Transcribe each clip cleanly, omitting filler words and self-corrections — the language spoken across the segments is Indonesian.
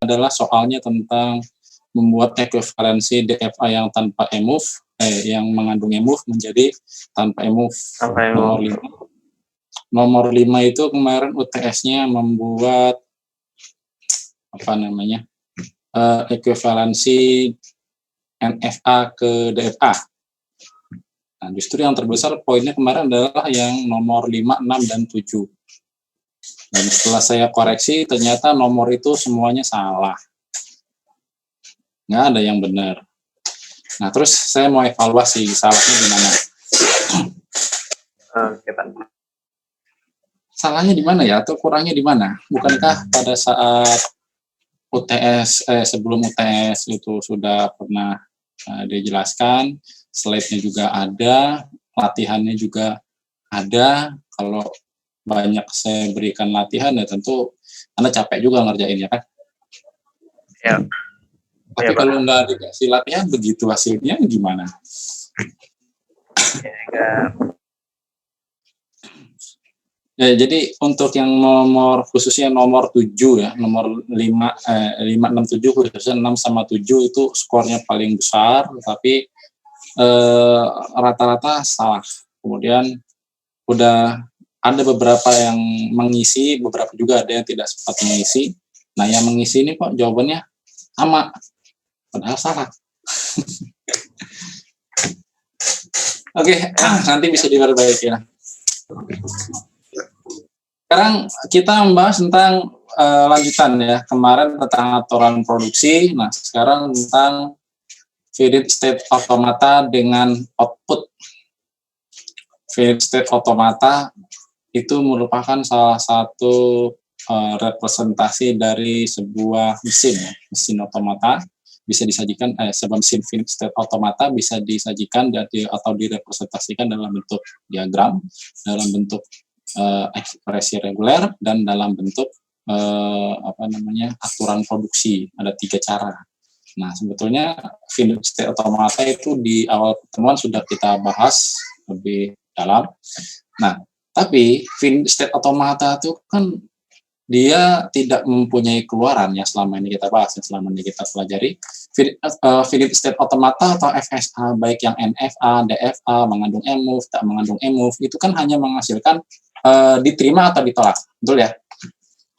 adalah soalnya tentang membuat ekuivalensi DFA yang tanpa EMOV, yang mengandung EMOV menjadi tanpa EMOV. Nomor 5 itu kemarin UTS-nya membuat ekuivalensi NFA ke DFA. Nah, justru yang terbesar poinnya kemarin adalah yang nomor 5, 6, dan 7. Dan setelah saya koreksi, ternyata nomor itu semuanya salah. Nggak ada yang benar. Nah, terus saya mau evaluasi salahnya di mana. Salahnya di mana ya, atau kurangnya di mana? Bukankah pada saat UTS, sebelum UTS itu sudah pernah dijelaskan, slide-nya juga ada, latihannya juga ada. Kalau banyak saya berikan latihan, ya tentu Anda capek juga ngerjainnya kan? Ya. Tapi ya, kalau nggak dikasih latihan, begitu hasilnya gimana? Ya, jadi untuk yang nomor, khususnya nomor 7 ya, nomor 5, 6, 7, khususnya 6 sama 7 itu skornya paling besar, tapi rata-rata salah. Kemudian udah ada beberapa yang mengisi, beberapa juga ada yang tidak sempat mengisi. Nah, yang mengisi ini kok jawabannya sama, padahal salah. Oke, nanti bisa diperbaiki ya. Sekarang kita membahas tentang lanjutan ya. Kemarin tentang aturan produksi, nah sekarang tentang finite state automata dengan output. Finite state automata itu merupakan salah satu representasi dari sebuah mesin, ya. Mesin otomata bisa disajikan, sebuah mesin finite state automata bisa disajikan atau direpresentasikan dalam bentuk diagram, dalam bentuk ekspresi reguler, dan dalam bentuk aturan produksi. Ada 3 cara. Nah, sebetulnya finite state automata itu di awal pertemuan sudah kita bahas lebih dalam. Nah, tapi finite state automata itu kan dia tidak mempunyai keluaran ya, selama ini kita bahas, selama ini kita pelajari. Finite state automata atau FSA, baik yang NFA, DFA, mengandung EMOV, tak mengandung EMOV, itu kan hanya menghasilkan diterima atau ditolak, betul ya?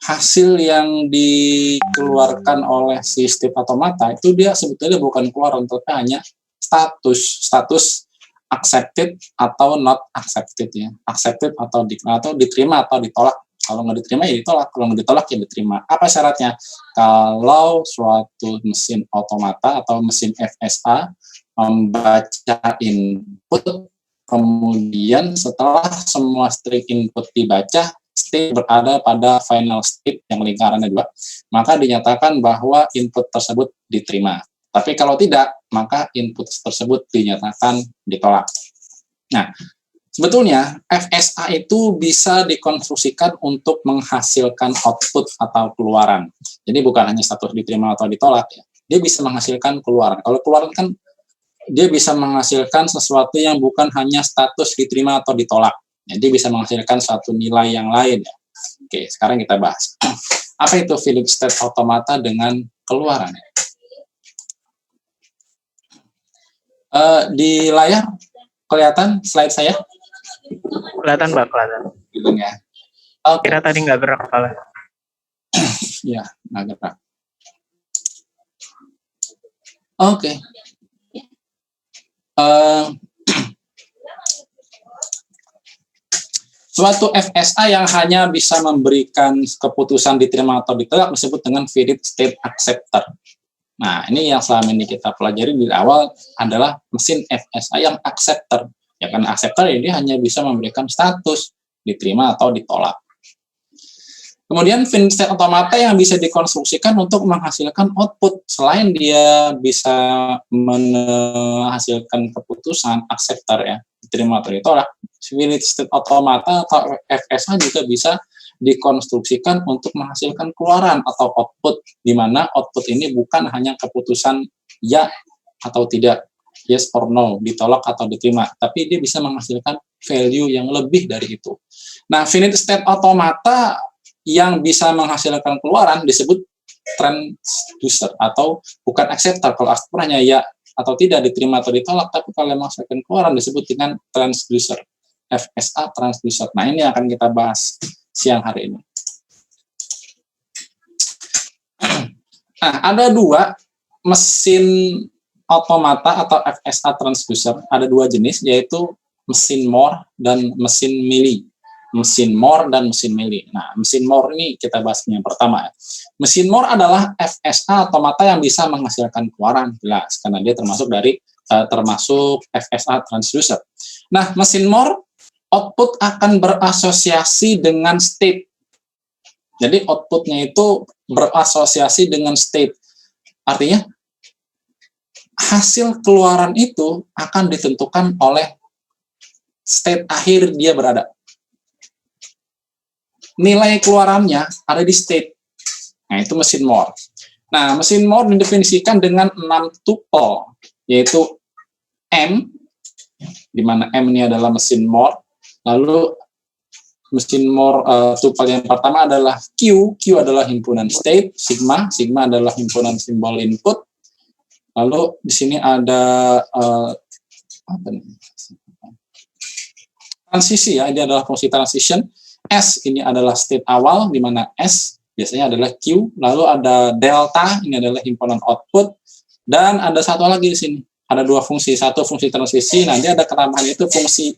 Hasil yang dikeluarkan oleh si state automata itu dia sebetulnya bukan keluaran, tapi hanya status accepted atau not accepted ya, accepted atau diterima atau ditolak. Kalau nggak diterima ya ditolak, kalau nggak ditolak ya diterima. Apa syaratnya? Kalau suatu mesin otomata atau mesin FSA membaca input, kemudian setelah semua string input dibaca, state berada pada final state yang lingkarannya 2, maka dinyatakan bahwa input tersebut diterima. Tapi kalau tidak, maka input tersebut dinyatakan ditolak. Nah, sebetulnya FSA itu bisa dikonstruksikan untuk menghasilkan output atau keluaran. Jadi bukan hanya status diterima atau ditolak ya. Dia bisa menghasilkan keluaran. Kalau keluaran kan dia bisa menghasilkan sesuatu yang bukan hanya status diterima atau ditolak. Jadi bisa menghasilkan suatu nilai yang lain ya. Oke, sekarang kita bahas. Apa itu finite state automata dengan keluaran? Di layar kelihatan slide saya? Kelihatan, Mbak, kelihatan. Gitu ya. Kira tadi nggak gerak kepala. Ya, nggak gerak. Oke. Suatu FSA yang hanya bisa memberikan keputusan diterima atau ditolak disebut dengan finite state acceptor. Nah, ini yang selama ini kita pelajari di awal adalah mesin FSA yang acceptor. Ya kan, acceptor ini hanya bisa memberikan status diterima atau ditolak. Kemudian finite state automata yang bisa dikonstruksikan untuk menghasilkan output. Selain dia bisa menghasilkan keputusan acceptor ya, diterima atau ditolak, finite state automata atau FSA juga bisa dikonstruksikan untuk menghasilkan keluaran atau output, di mana output ini bukan hanya keputusan ya atau tidak, yes or no, ditolak atau diterima, tapi dia bisa menghasilkan value yang lebih dari itu. Nah, finite state automata yang bisa menghasilkan keluaran disebut transducer atau bukan acceptor. Kalau acceptor hanya ya atau tidak, diterima atau ditolak, tapi kalau menghasilkan keluaran disebut dengan transducer, FSA transducer. Nah, ini akan kita bahas siang hari ini. Nah, ada dua mesin otomata atau FSA transducer, ada dua jenis, yaitu mesin Moore dan mesin Mealy. Mesin Moore dan mesin Mealy. Nah, mesin Moore ini kita bahas yang pertama. Mesin Moore adalah FSA otomata yang bisa menghasilkan keluaran, jelas, karena dia termasuk FSA transducer. Nah, mesin Moore output akan berasosiasi dengan state. Jadi outputnya itu berasosiasi dengan state. Artinya hasil keluaran itu akan ditentukan oleh state akhir dia berada. Nilai keluarannya ada di state. Nah, itu mesin Moore. Nah, mesin Moore didefinisikan dengan 6 tuple, yaitu M, di mana M ini adalah mesin Moore. Lalu mesin Moore tuple yang pertama adalah Q. Q adalah himpunan state, sigma. Sigma adalah himpunan simbol input. Lalu di sini ada transisi, ya, ini adalah fungsi transition. S ini adalah state awal, di mana S biasanya adalah Q. Lalu ada delta, ini adalah himpunan output. Dan ada satu lagi di sini, ada dua fungsi. Satu fungsi transisi, nanti ada ketambahan itu fungsi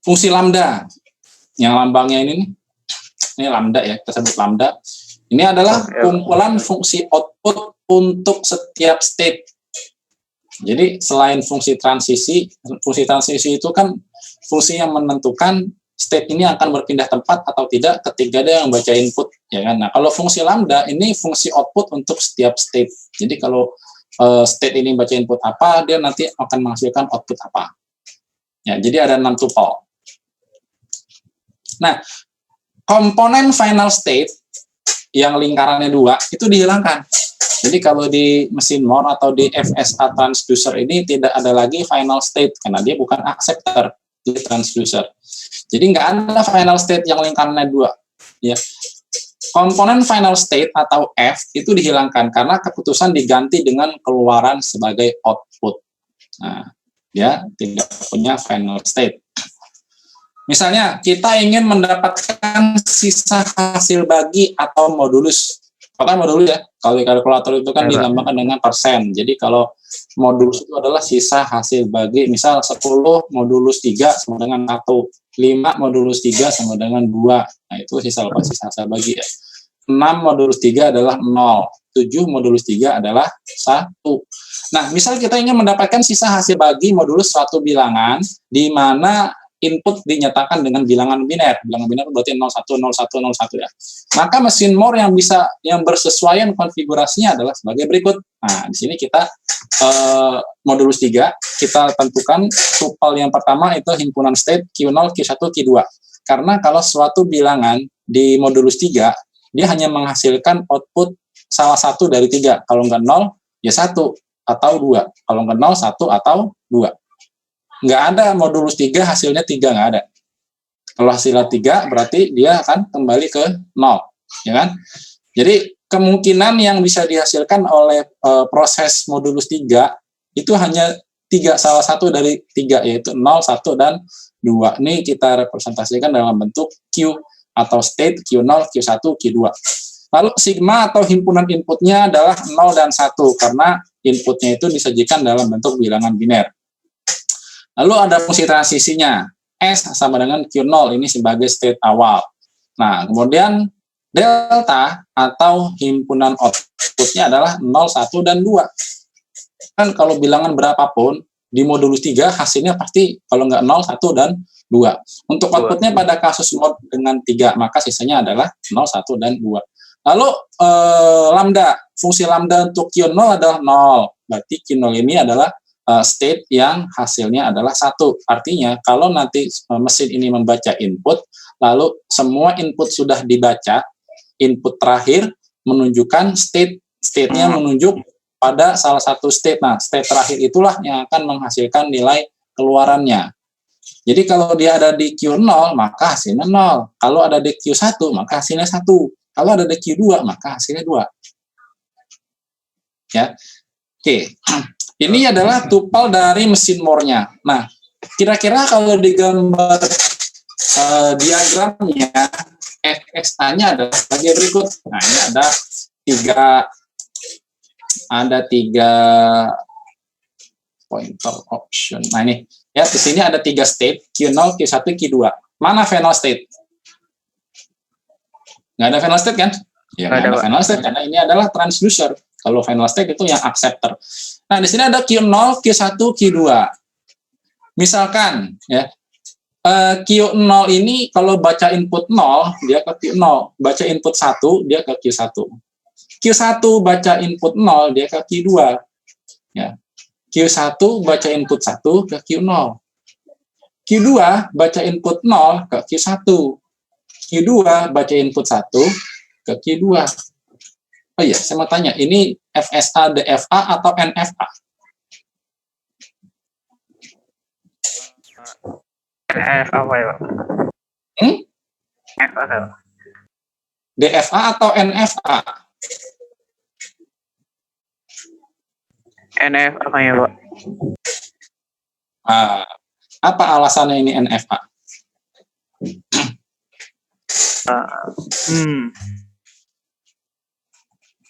fungsi lambda. Yang lambangnya ini lambda, ya, kita sebut lambda. Ini adalah kumpulan fungsi output untuk setiap state. Jadi selain fungsi transisi itu kan fungsi yang menentukan state ini akan berpindah tempat atau tidak ketika dia membaca input, ya kan. Nah, kalau fungsi lambda ini fungsi output untuk setiap state. Jadi kalau state ini baca input apa, dia nanti akan menghasilkan output apa. Ya, jadi ada 6 tuple. Nah, komponen final state yang lingkarannya 2 itu dihilangkan. Jadi kalau di mesin Moore atau di FSA transducer ini tidak ada lagi final state karena dia bukan acceptor, dia transducer. Jadi nggak ada final state yang lingkarannya 2. Ya. Komponen final state atau F itu dihilangkan karena keputusan diganti dengan keluaran sebagai output. Nah, dia tidak punya final state. Misalnya kita ingin mendapatkan sisa hasil bagi atau modulus. Kan modulus, ya, kalau di kalkulator itu kan dilambangkan dengan persen. Jadi kalau modulus itu adalah sisa hasil bagi, misal 10 modulus 3 sama dengan 1, 5 modulus 3 sama dengan 2. Nah, itu sisa hasil bagi, ya. 6 modulus 3 adalah 0, 7 modulus 3 adalah 1. Nah, misal kita ingin mendapatkan sisa hasil bagi modulus suatu bilangan di mana input dinyatakan dengan bilangan biner. Bilangan biner berarti 01, 01, 01, ya. Maka mesin Moore yang bersesuaian konfigurasinya adalah sebagai berikut. Nah, di sini kita modulus 3, kita tentukan tuple yang pertama itu himpunan state Q0, Q1, Q2. Karena kalau suatu bilangan di modulus 3, dia hanya menghasilkan output salah satu dari 3. Kalau nggak 0, ya 1 atau 2. Kalau nggak 0, 1 atau 2. Nggak ada modulus 3 hasilnya 3, nggak ada. Kalau hasilnya 3 berarti dia akan kembali ke 0, ya kan? Jadi kemungkinan yang bisa dihasilkan oleh proses modulus 3 itu hanya 3, salah satu dari 3, yaitu 0, 1, dan 2. Ini kita representasikan dalam bentuk Q atau state Q0, Q1, Q2. Lalu sigma atau himpunan inputnya adalah 0 dan 1 karena inputnya itu disajikan dalam bentuk bilangan biner. Lalu ada fungsi transisinya, S sama dengan Q0, ini sebagai state awal. Nah, kemudian delta atau himpunan outputnya adalah 0, 1, dan 2. Kan kalau bilangan berapapun, di modulus 3 hasilnya pasti kalau nggak 0, 1, dan 2. Untuk outputnya pada kasus mod dengan 3, maka sisanya adalah 0, 1, dan 2. Lalu lambda, fungsi lambda untuk Q0 adalah 0. Berarti Q0 ini adalah state yang hasilnya adalah 1. Artinya kalau nanti mesin ini membaca input, lalu semua input sudah dibaca, input terakhir menunjukkan state-nya menunjuk pada salah satu state. Nah, state terakhir itulah yang akan menghasilkan nilai keluarannya. Jadi kalau dia ada di Q0, maka hasilnya 0. Kalau ada di Q1, maka hasilnya 1. Kalau ada di Q2, maka hasilnya 2. Ya. Oke. Ini adalah tupel dari mesin more-nya. Nah, kira-kira kalau di gambar diagramnya, FSA-nya adalah sebagai berikut. Nah, ini ada tiga pointer option. Nah, ini ya, di sini ada 3 state, Q0, Q1, Q2. Mana final state? Nggak ada final state kan? Ya, nggak ada final state karena ini adalah transducer. Kalau final state itu yang acceptor. Nah, di sini ada Q0, Q1, Q2. Misalkan ya, Q0 ini kalau baca input 0, dia ke Q0. Baca input 1, dia ke Q1. Q1 baca input 0, dia ke Q2. Ya. Q1 baca input 1 ke Q0. Q2 baca input 0 ke Q1. Q2 baca input 1 ke Q2. Oh iya, saya mau tanya, ini FSA, DFA, atau NFA? NF apa ya, Pak? DFA atau NFA? NF apa ya, Pak? Apa alasannya ini NFA?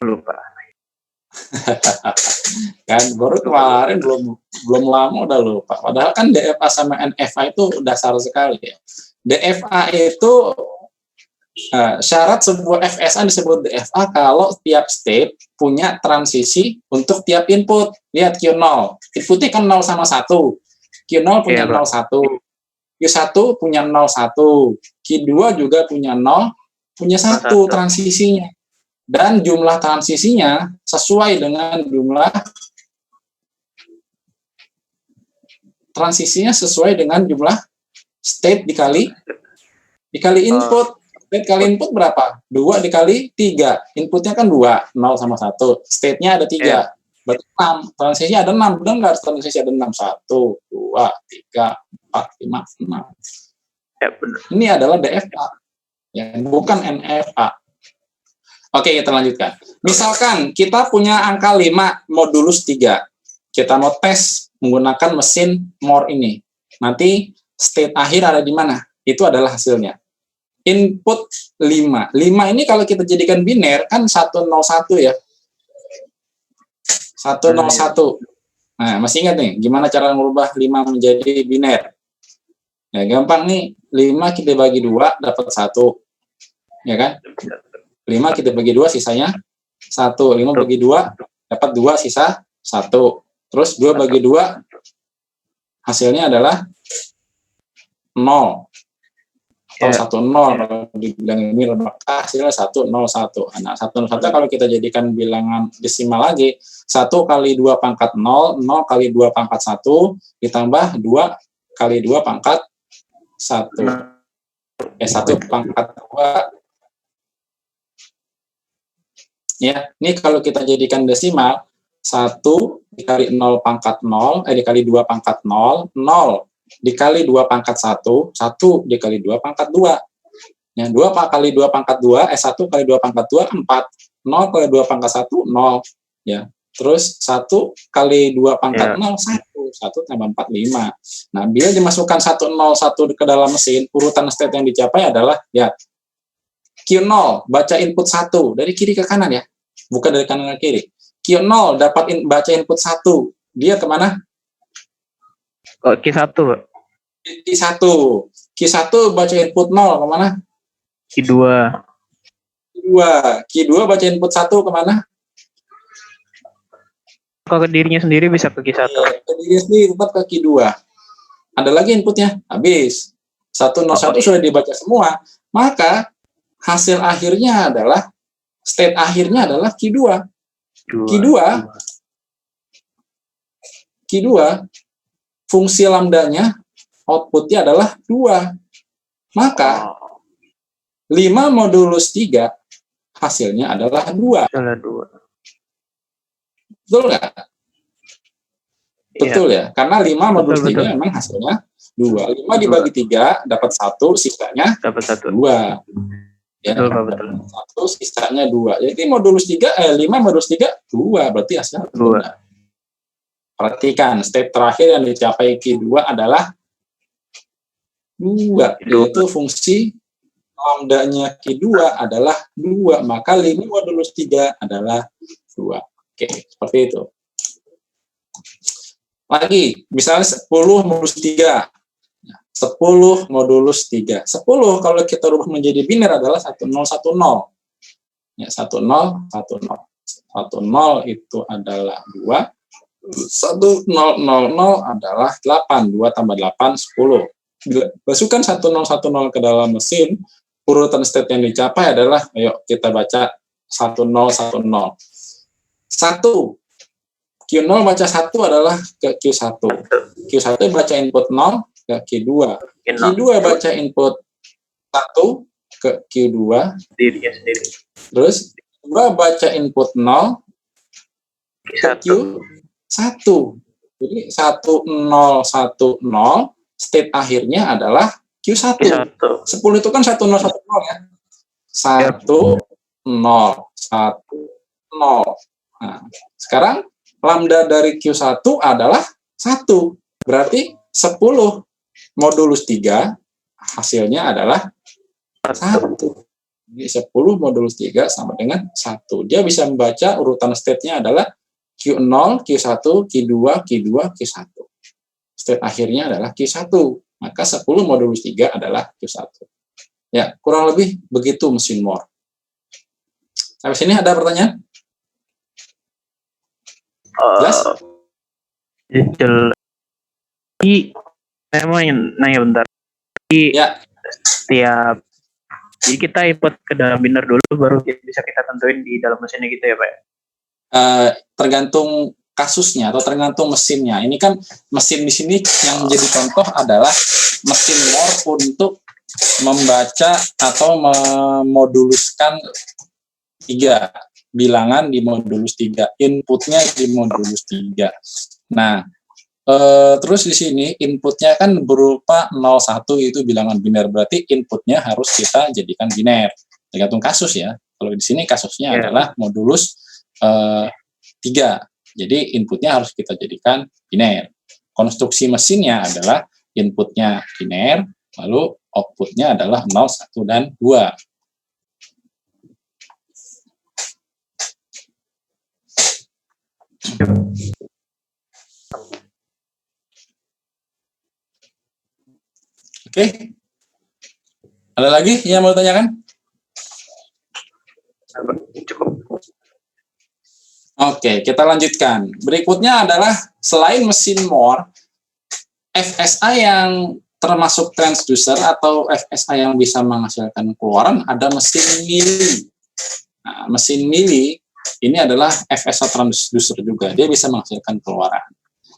Lupa. Kan baru kemarin belum lama udah lupa. Padahal kan DFA sama NFA itu dasar sekali ya. DFA itu syarat sebuah FSA disebut DFA kalau tiap state punya transisi untuk tiap input. Lihat Q0, inputnya kan 0 sama 1. Q0 punya 0, 1. Q1 punya 0, 1. Q2 juga punya 0, punya 1 transisinya. Dan jumlah transisinya sesuai dengan jumlah state dikali input. State kali input berapa? 2 dikali 3. Inputnya kan 2, 0 sama 1. State-nya ada 3. Berarti 6. Transisi ada 6. Benar nggak transisi ada 6? 1, 2, 3, 4, 5, 6. Ya, benar. Ini adalah DFA. Ya, bukan NFA. Oke, kita lanjutkan. Misalkan kita punya angka 5, modulus 3. Kita mau tes menggunakan mesin more ini. Nanti state akhir ada di mana? Itu adalah hasilnya. Input 5. 5 ini kalau kita jadikan biner, kan 101 ya. 101. Nah, masih ingat nih, gimana cara merubah 5 menjadi biner? Ya, gampang nih. 5 kita bagi 2, dapat 1. Ya kan? 5 kita bagi 2, sisanya 1. 5 bagi 2, dapat 2, sisa 1. Terus 2 bagi 2, hasilnya adalah 0. Atau 1,0. Kalau dibilang ini hasilnya 1,01. Nah, 1,01 kalau kita jadikan bilangan desimal lagi, 1 kali 2 pangkat 0, 0 kali 2 pangkat 1, ditambah 2 kali 2 pangkat 1. 1 pangkat 2. Ya, ini kalau kita jadikan desimal, 1 dikali 0 pangkat 0, dikali 2 pangkat 0, 0 dikali 2 pangkat 1, 1 dikali 2 pangkat 2. Ya, 2 kali 2 pangkat 2, 1 kali 2 pangkat 2, 4. 0 kali 2 pangkat 1, 0. Ya, terus 1 kali 2 pangkat 0, 1. 1 tambah 4, 5. Nah, bila dimasukkan 101 ke dalam mesin, urutan state yang dicapai adalah, ya, Q0 baca input 1 dari kiri ke kanan ya, bukan dari kanan ke kiri. Q0 dapat baca input 1, dia kemana? Q1, Pak. Q1 baca input 0 kemana? Q2 baca input 1 kemana? Ke dirinya sendiri bisa ke Q1. Ke dirinya sendiri tetap ke Q2. Ada lagi inputnya, habis. 101 sudah dibaca semua, maka hasil akhirnya adalah, state akhirnya adalah Q2. Q2, fungsi lambdanya, outputnya adalah 2. Maka 5 modulus 3, hasilnya adalah 2. Betul nggak? Betul ya? Karena 5 modulus 3 memang hasilnya 2. 5 dibagi 3 dapat 1, sisanya Dapat 1. 2. Ya, Betul, Pak, betul. 1, sisanya 2. Jadi modulus 5 modulus 3 2, berarti hasilnya 2. benar. Perhatikan, step terakhir yang dicapai Q2 adalah 2, yaitu fungsi lambdanya Q2 adalah 2, maka 5 modulus 3 adalah 2. Oke, seperti itu. Lagi, misalnya 10 modulus 3. 10 modulus 3. 10 kalau kita rubah menjadi biner adalah 1010. Ya, 10 10. 10 itu adalah 2. 1000 adalah 8. 2 tambah 8, 10. Bila masukkan 1010 ke dalam mesin, urutan state yang dicapai adalah, ayo kita baca 1010. 1. Q0 baca 1 adalah ke Q1. Q1 baca input 0 ke Q2. Q2 baca input 1 ke Q2. Dirinya sendiri. Terus Q2 baca input 0 ke Q1. Jadi 1010 state akhirnya adalah Q1. 10 itu kan 1010 ya. 1 0 1 0. Nah, sekarang lambda dari Q1 adalah 1. Berarti 10 modulus 3 hasilnya adalah 1. Jadi 10 modulus 3 sama dengan 1. Dia bisa membaca urutan state-nya adalah Q0, Q1, Q2, Q2, Q1. State akhirnya adalah Q1. Maka 10 modulus 3 adalah Q1. Ya, kurang lebih begitu mesin Moore. Sampai sini ada pertanyaan? Jelas? Saya mau nanya bentar. Ya. Jadi kita input ke dalam biner dulu, baru bisa kita tentuin di dalam mesinnya gitu ya, Pak? Tergantung kasusnya atau tergantung mesinnya. Ini kan mesin di sini yang menjadi contoh adalah mesin Moore untuk membaca atau memoduluskan 3 bilangan di modulus 3, inputnya di modulus 3. Nah, terus di sini inputnya kan berupa 01, itu bilangan biner, berarti inputnya harus kita jadikan biner. Tergantung kasus ya. Kalau di sini kasusnya adalah modulus 3. Jadi inputnya harus kita jadikan biner. Konstruksi mesinnya adalah inputnya biner, lalu outputnya adalah 0, 1, dan 2. Oke. Ada lagi yang mau tanyakan? Cukup. Oke, kita lanjutkan. Berikutnya adalah selain mesin Moore, FSA yang termasuk transducer atau FSA yang bisa menghasilkan keluaran, ada mesin Mealy. Nah, mesin Mealy ini adalah FSA transducer juga, dia bisa menghasilkan keluaran.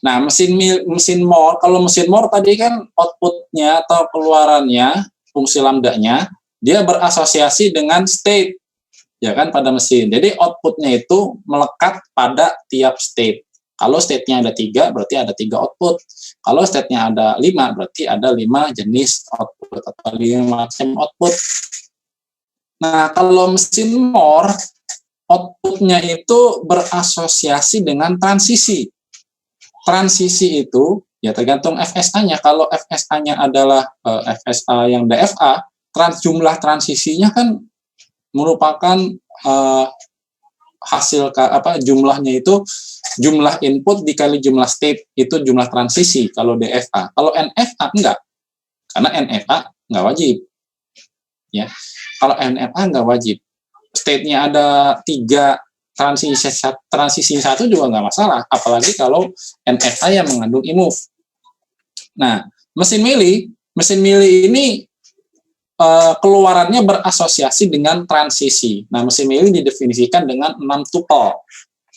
Nah, mesin Moore, kalau mesin Moore tadi kan outputnya atau keluarannya, fungsi lambdanya, dia berasosiasi dengan state, ya kan, pada mesin. Jadi outputnya itu melekat pada tiap state. Kalau state-nya ada 3, berarti ada 3 output. Kalau state-nya ada 5, berarti ada 5 jenis output atau 5 macam output. Nah, kalau mesin Moore, outputnya itu berasosiasi dengan transisi. Transisi itu ya tergantung FSA-nya. Kalau FSA-nya adalah FSA yang DFA, jumlah transisinya kan merupakan hasil jumlahnya itu jumlah input dikali jumlah state, itu jumlah transisi kalau DFA. Kalau NFA enggak, karena NFA enggak wajib. Ya, kalau NFA enggak wajib. State-nya ada 3, transisi 1 juga nggak masalah, apalagi kalau NFA yang mengandung imove. Nah, mesin Mealy ini keluarannya berasosiasi dengan transisi. Nah, mesin Mealy didefinisikan dengan 6 tuple.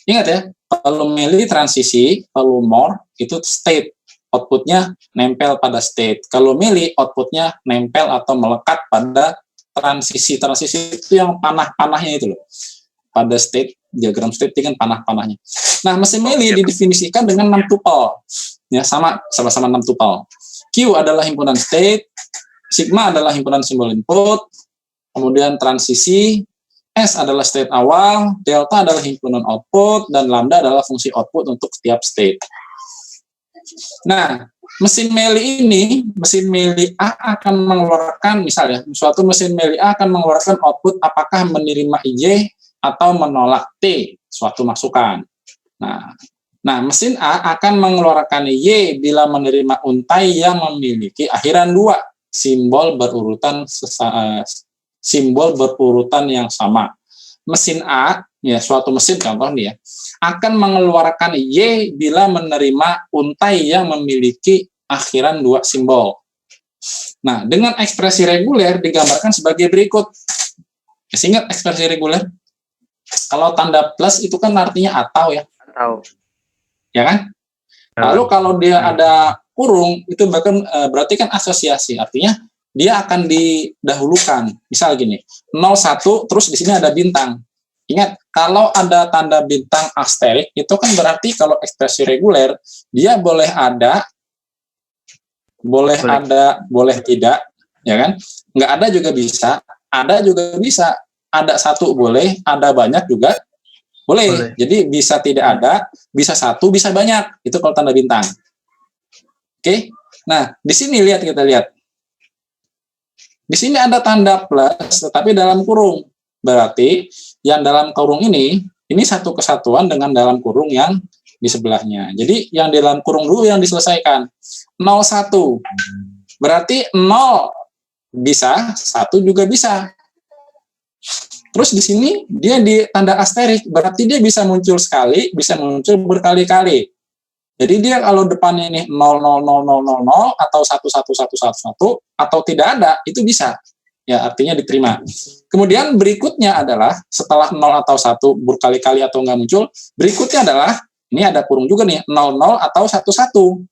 Ingat ya, kalau Mealy transisi, kalau Moore itu state, outputnya nempel pada state. Kalau Mealy outputnya nempel atau melekat pada transisi. Transisi itu yang panah-panahnya itu loh. Pada state, diagram state kan panah-panahnya. Nah, mesin Mealy didefinisikan dengan 6 tuple. ya sama-sama 6 tuple. Q adalah himpunan state, sigma adalah himpunan simbol input, kemudian transisi, S adalah state awal, delta adalah himpunan output, dan lambda adalah fungsi output untuk setiap state. Nah, mesin Meili A akan mengeluarkan, misalnya, suatu mesin Meili A akan mengeluarkan output apakah menerima Y atau menolak T, suatu masukan. Nah, mesin A akan mengeluarkan Y bila menerima untai yang memiliki akhiran 2, simbol berurutan yang sama. Mesin A, ya suatu mesin contoh nih ya, akan mengeluarkan Y bila menerima untai yang memiliki akhiran 2 simbol. Nah, dengan ekspresi reguler digambarkan sebagai berikut. Ingat ekspresi reguler? Kalau tanda plus itu kan artinya atau ya. Atau. Ya kan? Lalu kalau dia ada kurung, itu bahkan berarti kan asosiasi. Artinya dia akan didahulukan. Misal gini, 01, terus di sini ada bintang. Ingat, kalau ada tanda bintang asterik, itu kan berarti kalau ekspresi reguler, dia boleh ada, boleh tidak, ya kan? Nggak ada juga bisa, ada juga bisa. Ada 1 boleh, ada banyak juga boleh. Jadi bisa tidak ada, bisa 1, bisa banyak. Itu kalau tanda bintang. Oke? Nah, di sini kita lihat. Di sini ada tanda plus, tetapi dalam kurung. Berarti yang dalam kurung ini satu kesatuan dengan dalam kurung yang di sebelahnya. Jadi yang di dalam kurung dulu yang diselesaikan. 01. Berarti 0 bisa, 1 juga bisa. Terus di sini dia di tanda asterik, berarti dia bisa muncul sekali, bisa muncul berkali-kali. Jadi dia kalau depannya ini 00000 atau 11111 atau tidak ada, itu bisa. Ya, artinya diterima. Kemudian berikutnya adalah setelah 0 atau 1 berkali-kali atau nggak muncul, berikutnya adalah ini ada kurung juga nih, 00 atau 11.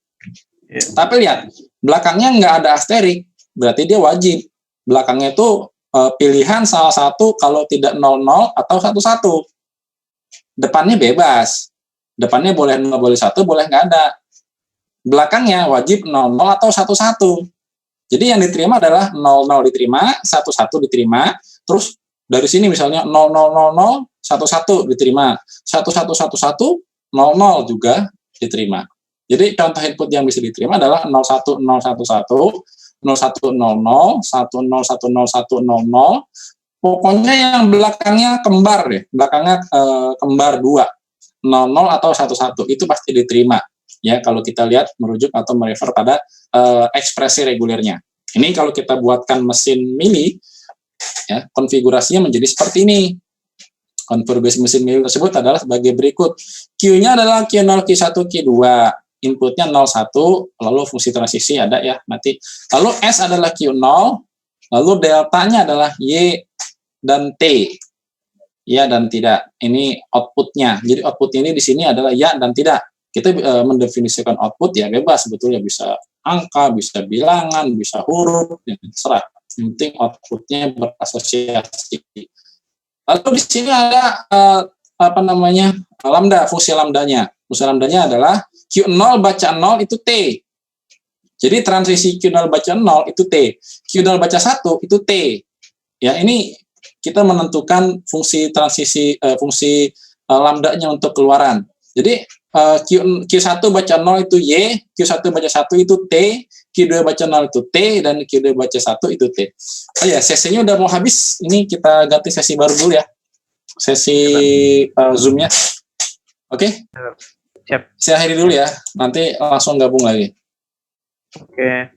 Tapi lihat, belakangnya nggak ada asterik, berarti dia wajib. Belakangnya itu pilihan salah satu kalau tidak 00 atau 11. Depannya bebas. Depannya boleh 0, boleh 1, boleh nggak ada. Belakangnya wajib 00 atau 11. Jadi yang diterima adalah 00 diterima, 11 diterima, terus dari sini misalnya 0000 11 diterima, 1111 00 juga diterima. Jadi contoh input yang bisa diterima adalah 01011, 0100, 10101000, pokoknya yang belakangnya kembar deh, belakangnya kembar 2, 00 atau 11, itu pasti diterima. Ya, kalau kita lihat merujuk atau merefer pada ekspresi regulernya. Ini kalau kita buatkan mesin Meili, ya, konfigurasinya menjadi seperti ini. Konfigurasi mesin Meili tersebut adalah sebagai berikut. Q-nya adalah Q0, Q1, Q2. Inputnya 01, lalu fungsi transisi ada ya, nanti. Lalu S adalah Q0, lalu deltanya adalah Y dan T. Ya dan tidak. Ini outputnya. Jadi outputnya ini di sini adalah ya dan tidak. Kita mendefinisikan output ya bebas, sebetulnya bisa angka, bisa bilangan, bisa huruf, ya terserah. Yang penting outputnya berasosiasi. Lalu di sini ada lambda, fungsi lambdanya. Fungsi lambdanya adalah Q0 baca 0 itu T. Jadi transisi Q0 baca 0 itu T. Q0 baca 1 itu T. Ya, ini kita menentukan fungsi transisi lambdanya untuk keluaran. Jadi Q1 baca 0 itu Y, Q1 baca 1 itu T, Q2 baca 0 itu T, dan Q2 baca 1 itu T. Oh ya, sesinya udah mau habis. Ini kita ganti sesi baru dulu ya. Sesi Zoom-nya. Oke? Siap. Saya akhiri dulu ya. Nanti langsung gabung lagi. Oke.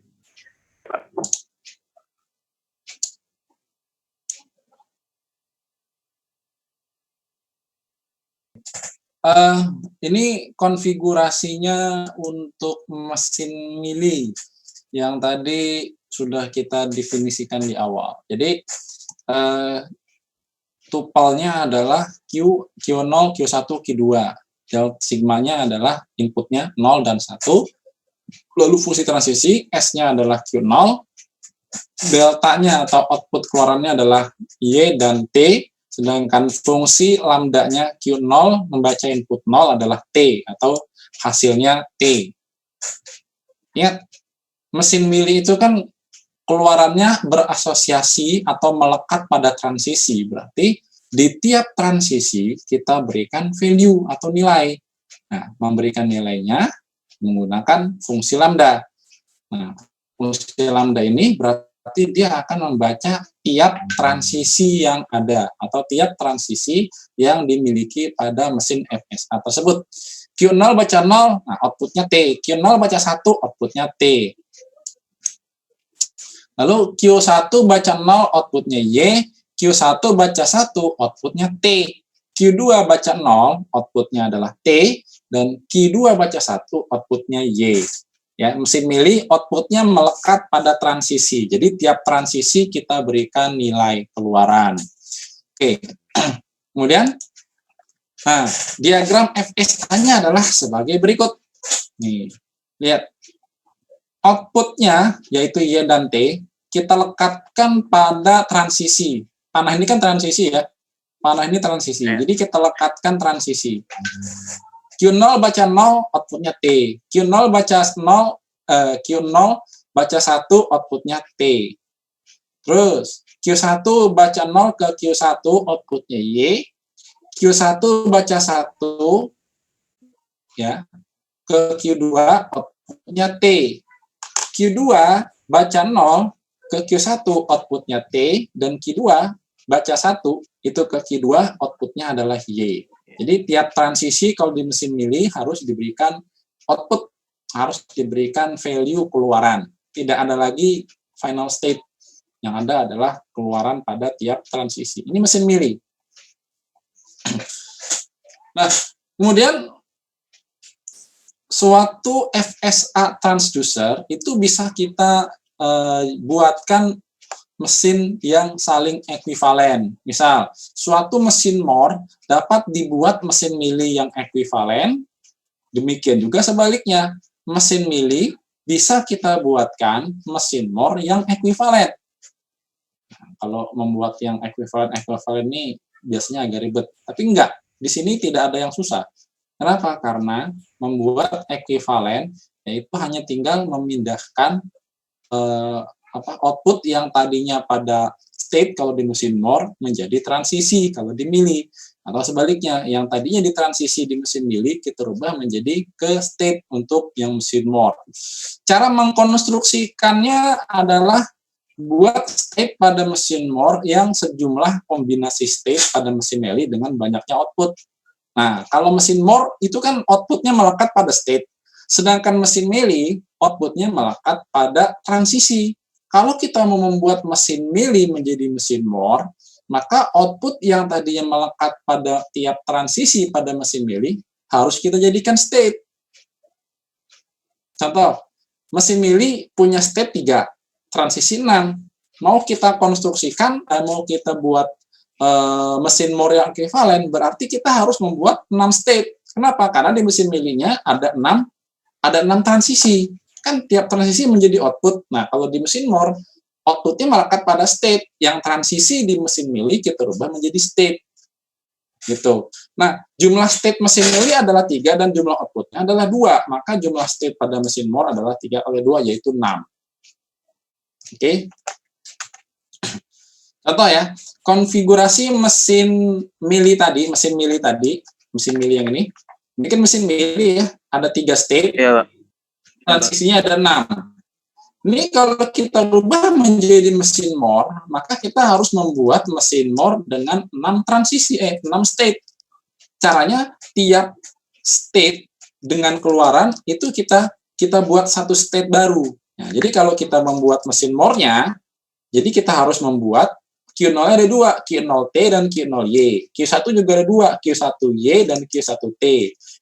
Ini konfigurasinya untuk mesin Meili yang tadi sudah kita definisikan di awal. Jadi tupelnya adalah Q0, Q1, Q2. Sigmanya adalah inputnya 0 dan 1. Lalu fungsi transisi S-nya adalah Q0. Deltanya atau output keluarannya adalah Y dan T. Sedangkan fungsi lambdanya Q0 membaca input 0 adalah T atau hasilnya T. Ingat, mesin milih itu kan keluarannya berasosiasi atau melekat pada transisi. Berarti di tiap transisi kita berikan value atau nilai. Nah, memberikan nilainya menggunakan fungsi lambda. Nah, fungsi lambda ini berarti dia akan membaca tiap transisi yang ada atau tiap transisi yang dimiliki pada mesin FSA tersebut. Q0 baca 0, nah outputnya T. Q0 baca 1, outputnya T. Lalu Q1 baca 0, outputnya Y. Q1 baca 1, outputnya T. Q2 baca 0, outputnya adalah T. Dan Q2 baca 1, outputnya Y. Ya, mesin milih outputnya melekat pada transisi. Jadi tiap transisi kita berikan nilai keluaran. Oke, kemudian, nah diagram FSA-nya adalah sebagai berikut. Nih, lihat outputnya yaitu Y dan T kita lekatkan pada transisi. Panah ini kan transisi ya. Panah ini transisi. Jadi kita lekatkan transisi. Q0 baca 0, outputnya T. Q0 baca 0, Q0 baca 1, outputnya T. Terus, Q1 baca 0 ke Q1, outputnya Y. Q1 baca 1, ya, ke Q2, outputnya T. Q2 baca 0 ke Q1, outputnya T. Dan Q2 baca 1, itu ke Q2, outputnya adalah Y. Jadi tiap transisi kalau di mesin milih harus diberikan output, harus diberikan value keluaran. Tidak ada lagi final state. Yang ada adalah keluaran pada tiap transisi. Ini mesin milih. Nah, kemudian suatu FSA transducer itu bisa kita buatkan mesin yang saling ekuivalen. Misal, suatu mesin MOR dapat dibuat mesin milih yang ekuivalen. Demikian juga sebaliknya, mesin milih bisa kita buatkan mesin MOR yang ekuivalen. Nah, kalau membuat yang ekuivalen ini biasanya agak ribet. Tapi enggak, di sini tidak ada yang susah. Kenapa? Karena membuat ekuivalen yaitu hanya tinggal memindahkan output yang tadinya pada state kalau di mesin MOR menjadi transisi kalau dimilih, atau sebaliknya yang tadinya di transisi di mesin milih kita rubah menjadi ke state untuk yang mesin MOR. Cara mengkonstruksikannya adalah buat state pada mesin MOR yang sejumlah kombinasi state pada mesin milih dengan banyaknya output. Nah, kalau mesin MOR itu kan outputnya melekat pada state, sedangkan mesin milih outputnya melekat pada transisi. Kalau kita mau membuat mesin milih menjadi mesin MOR, maka output yang tadinya melekat pada tiap transisi pada mesin milih harus kita jadikan state. Contoh, mesin milih punya state 3, transisi 6. Mau kita konstruksikan, mau kita buat mesin MOR yang ekuivalen, berarti kita harus membuat 6 state. Kenapa? Karena di mesin milihnya ada 6 transisi. Kan tiap transisi menjadi output. Nah, kalau di mesin MOR, outputnya melekat pada state. Yang transisi di mesin milih kita rubah menjadi state. Gitu. Nah, jumlah state mesin milih adalah 3 dan jumlah outputnya adalah 2. Maka jumlah state pada mesin MOR adalah 3 kali 2, yaitu 6. Oke. Contoh ya, konfigurasi mesin milih yang ini kan mesin milih ya, ada 3 state. Iya, Transisinya ada 6. Ini kalau kita rubah menjadi mesin MOR, maka kita harus membuat mesin MOR dengan 6 state. Caranya tiap state dengan keluaran itu kita buat satu state baru. Nah, jadi kalau kita membuat mesin MOR-nya, jadi kita harus membuat Q0-nya ada 2, Q0T dan Q0Y. Q1 juga ada 2, Q1Y dan Q1T.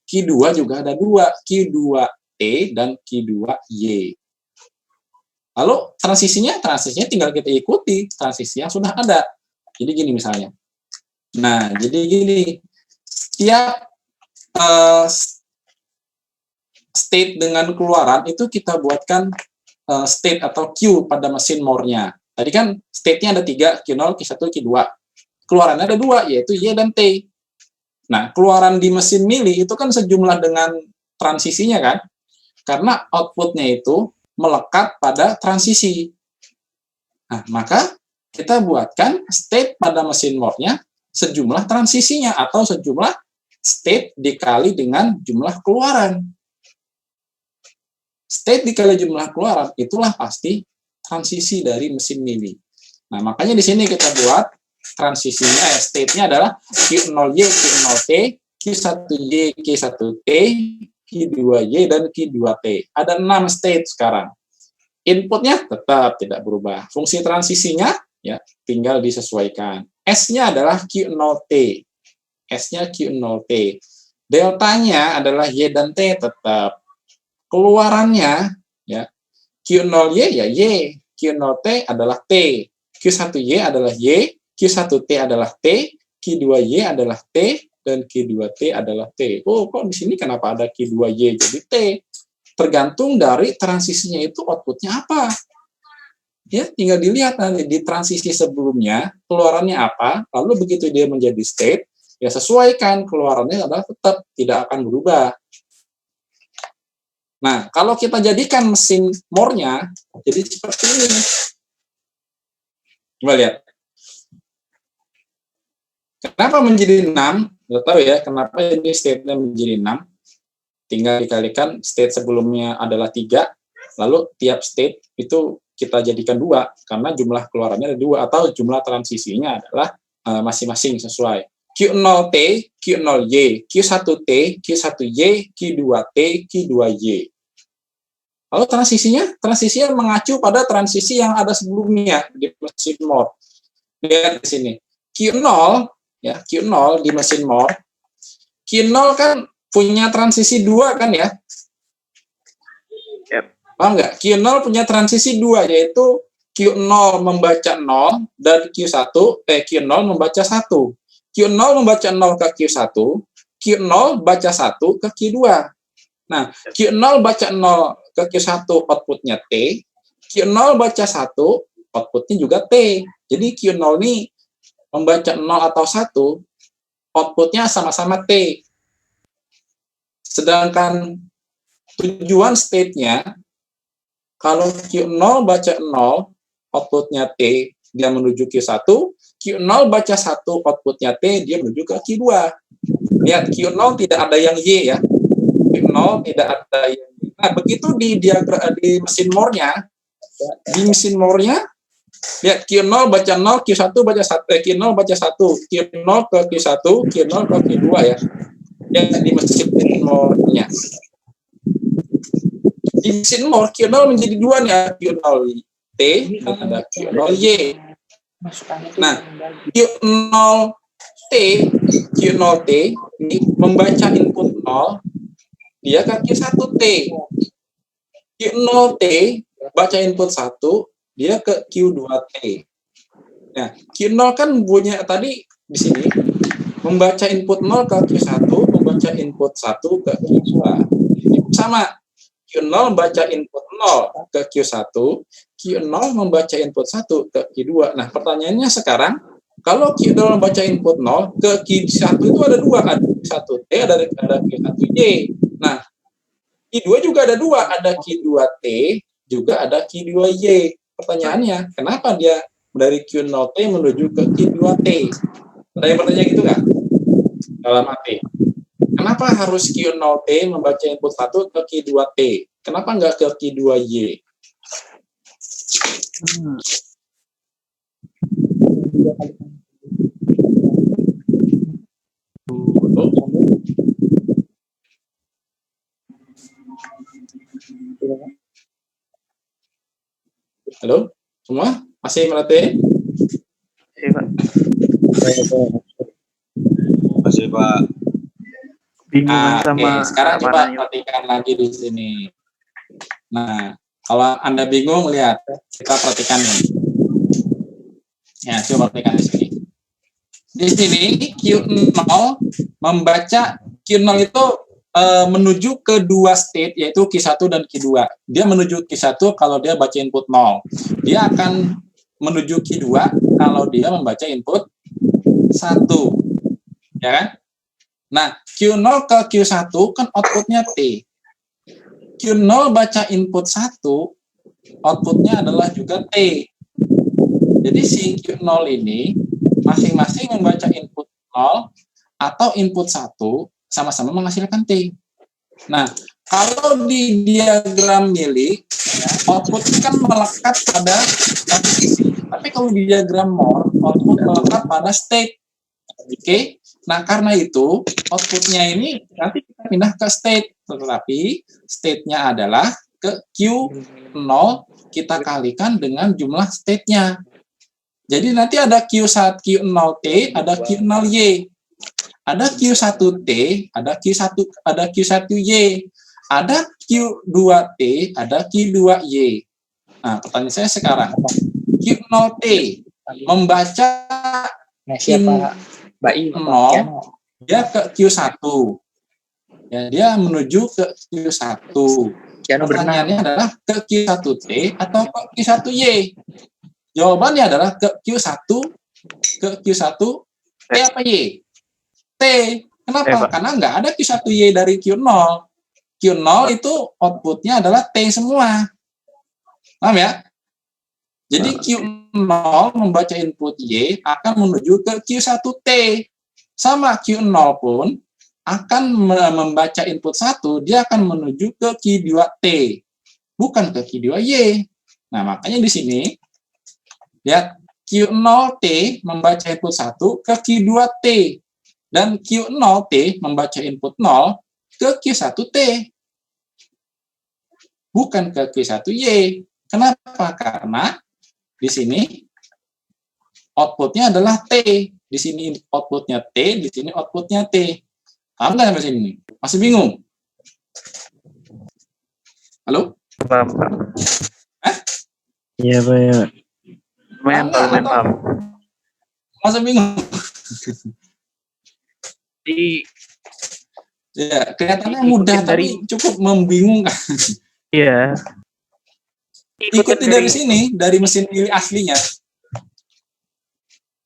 Q2 juga ada 2, Q2T dan Q2Y. Lalu transisinya tinggal kita ikuti transisi yang sudah ada. Jadi gini misalnya. Nah, jadi gini. Setiap state dengan keluaran itu kita buatkan state atau Q pada mesin MOR-nya. Tadi kan state-nya ada 3, Q0, Q1, Q2. Keluarannya ada 2, yaitu Y dan T. Nah, keluaran di mesin milih itu kan sejumlah dengan transisinya kan. Karena outputnya itu melekat pada transisi. Nah, maka kita buatkan state pada mesin more-nya sejumlah transisinya atau sejumlah state dikali dengan jumlah keluaran. State dikali jumlah keluaran itulah pasti transisi dari mesin mili. Nah, makanya di sini kita buat transisinya, state-nya adalah Q0Y, Q0T, Q1Y, Q1T, Q2Y, dan Q2T. Ada 6 state sekarang. Inputnya tetap tidak berubah. Fungsi transisinya ya tinggal disesuaikan. S-nya adalah Q0T. S-nya Q0T. Deltanya adalah Y dan T tetap. Keluarannya ya Q0Y ya Y, Q0T adalah T, Q1Y adalah Y, Q1T adalah T, Q2Y adalah T, dan Q2T adalah T. Oh, kok di sini kenapa ada Q2Y jadi T? Tergantung dari transisinya itu outputnya apa. Ya, tinggal dilihat nanti di transisi sebelumnya keluarannya apa, lalu begitu dia menjadi state, ya sesuaikan keluarannya adalah tetap tidak akan berubah. Nah, kalau kita jadikan mesin more-nya jadi seperti ini. Coba lihat. Kenapa menjadi 6? Nggak tahu ya, kenapa ini state-nya menjadi 6. Tinggal dikalikan state sebelumnya adalah 3, lalu tiap state itu kita jadikan 2, karena jumlah keluarannya ada 2, atau jumlah transisinya adalah masing-masing sesuai. Q0T, Q0Y, Q1T, Q1Y, Q2T, Q2Y. Lalu transisinya mengacu pada transisi yang ada sebelumnya di mesin more. Lihat di sini. Q0 ya, Q0 di mesin more. Q0 kan punya transisi 2 kan ya? Yep. Paham nggak? Q0 punya transisi 2 yaitu Q0 membaca 0 dan Q0 membaca 1. Q0 membaca 0 ke Q1, Q0 baca 1 ke Q2. Nah, Q0 baca 0 ke Q1 outputnya T, Q0 baca 1 outputnya juga T. Jadi Q0 ini membaca 0 atau 1 outputnya sama-sama T. Sedangkan tujuan state-nya kalau Q0 baca 0 outputnya T, dia menuju Q1, Q0 baca 1 outputnya T, dia menuju ke Q2. Lihat, Q0 tidak ada yang Y ya. Q0 tidak ada yang Y. Nah, begitu di mesin more-nya, lihat Q0 baca 0, Q1 baca 1, Q0 baca 1, Q0 ke Q1, Q0 ke Q2 ya. Yang di mesin more-nya. Di mesin more, Q0 menjadi 2 nih, Q0T dan ada Q0Y. Nah, Q0T ini membaca input 0, dia ke Q1T. Q0T baca input 1, dia ke Q2T. Nah, Q0 kan punya tadi di sini membaca input 0 ke Q1, membaca input 1 ke Q2. Sama, Q0 membaca input 0 ke Q1, Q0 membaca input 1 ke Q2. Nah, pertanyaannya sekarang, kalau Q0 membaca input 0 ke Q1 itu ada 2, ada Q1T, ada Q1Y. Nah, Q2 juga ada 2, ada Q2T, juga ada Q2Y. Pertanyaannya, kenapa dia dari Q0T menuju ke Q2T? Ada yang bertanya gitu nggak? Dalam hati. Kenapa harus Q0T membaca input 1 ke Q2T? Kenapa nggak ke Q2Y? Halo? Semua? Masih merhatiin? Iya, Pak. Masih, Pak. Bingung sama sekarang coba warnanya. perhatikan lagi di sini. Nah, kalau Anda bingung, lihat. Kita perhatikan nih. Ya, coba perhatikan di sini. Di sini Q0 membaca Q0 itu menuju ke dua state, yaitu Q1 dan Q2. Dia menuju Q1 kalau dia baca input 0. Dia akan menuju Q2 kalau dia membaca input 1. Ya kan? Nah, Q0 ke Q1 kan outputnya T. Q0 baca input 1, outputnya adalah juga T. Jadi si Q0 ini masing-masing membaca input 0 atau input 1 sama-sama menghasilkan T. Nah, kalau di diagram milik, ya, output kan melekat pada transisi. Tapi kalau di diagram Moore, output melekat pada state. Oke, nah karena itu outputnya ini nanti kita pindah ke state, tetapi state-nya adalah ke Q0 kita kalikan dengan jumlah state-nya. Jadi nanti ada Q1, Q0T, ada Q0Y. Ada Q1T, ada Q1, ada Q1Y, ada Q2T, ada Q2Y. Nah, pertanyaan saya sekarang, Q0T membaca Siapa Mbak I? 0, dia ke Q1. Ya, dia menuju ke Q1. Pertanyaannya adalah ke Q1T atau ke Q1Y? Jawabannya adalah ke Q1, ke Q1 T apa Y? T. Kenapa? Karena nggak ada Q1Y dari Q0. Q0 itu outputnya adalah T semua. Paham ya? Jadi Q0 membaca input Y akan menuju ke Q1T. Sama Q0 pun akan membaca input 1, dia akan menuju ke Q2T. Bukan ke Q2Y. Nah, makanya di sini, lihat, Q0T membaca input 1 ke Q2T. Dan Q0T membaca input 0 ke Q1T. Bukan ke Q1Y. Kenapa? Karena di sini outputnya adalah T. Di sini outputnya T, di sini outputnya T. Paham nggak sampai sini? Masih bingung? Halo? Paham, Pak. Iya, Pak. Ya. Lumayan, Pak, lumayan paham. Masih bingung? Jadi, Ya, kelihatannya mudah tapi cukup membingungkan. iya. Ikuti dari sini, dari mesin pilih aslinya.